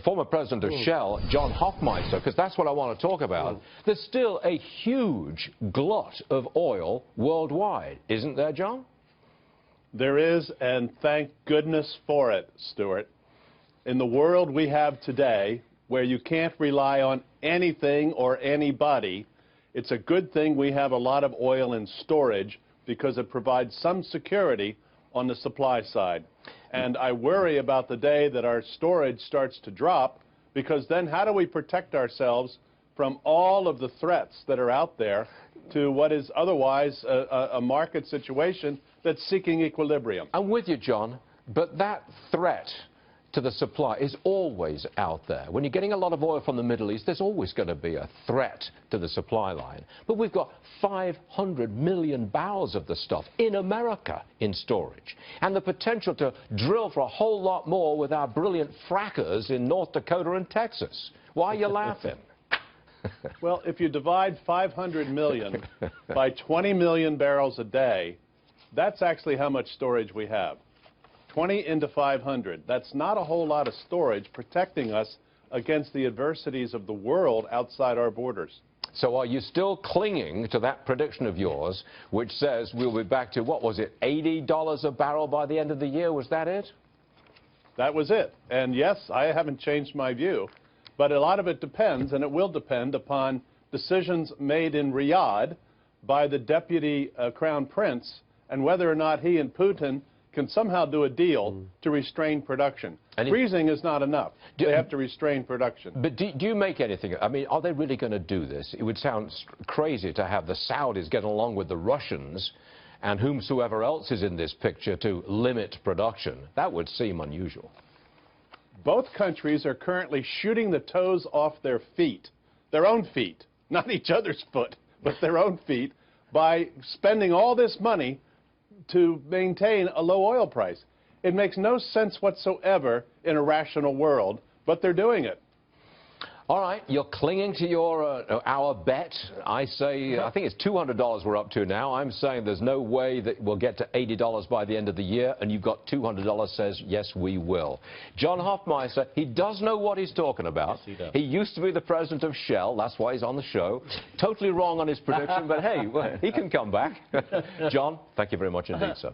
Former president of Shell, John Hofmeister, because that's what I want to talk about. There's still a huge glut of oil worldwide, isn't there, John? There is, and thank goodness for it, Stuart. In the world we have today, where you can't rely on anything or anybody, it's a good thing we have a lot of oil in storage because it provides some security on the supply side. And I worry about the day that our storage starts to drop, because then how do we protect ourselves from all of the threats that are out there to what is otherwise a market situation that's seeking equilibrium? I'm with you, John, but that threat to the supply is always out there. When you're getting a lot of oil from the Middle East, there's always going to be a threat to the supply line. But we've got 500 million barrels of the stuff in America in storage, and the potential to drill for a whole lot more with our brilliant frackers in North Dakota and Texas. Why are you laughing? Well, if you divide 500 million by 20 million barrels a day, that's actually how much storage we have. 20 into 500. That's not a whole lot of storage protecting us against the adversities of the world outside our borders. So are you still clinging to that prediction of yours, which says we'll be back to, what was it, $80 a barrel by the end of the year? Was that it? That was it. And yes, I haven't changed my view. But a lot of it depends, and it will depend upon decisions made in Riyadh by the deputy crown prince, and whether or not he and Putin can somehow do a deal to restrain production. Freezing is not enough. They have to restrain production. But do you make anything? I mean, are they really going to do this? It would sound crazy to have the Saudis get along with the Russians and whomsoever else is in this picture to limit production. That would seem unusual. Both countries are currently shooting the toes off their feet, their own feet, not each other's foot, but their own feet, by spending all this money to maintain a low oil price. It makes no sense whatsoever in a rational world, but they're doing it. All right, you're clinging to your our bet. I say, I think it's $200 we're up to now. I'm saying there's no way that we'll get to $80 by the end of the year, and you've got $200 says, yes, we will. John Hofmeister, he does know what he's talking about. Yes, he does. He used to be the president of Shell. That's why he's on the show. Totally wrong on his prediction, but hey, he can come back. John, thank you very much indeed, sir.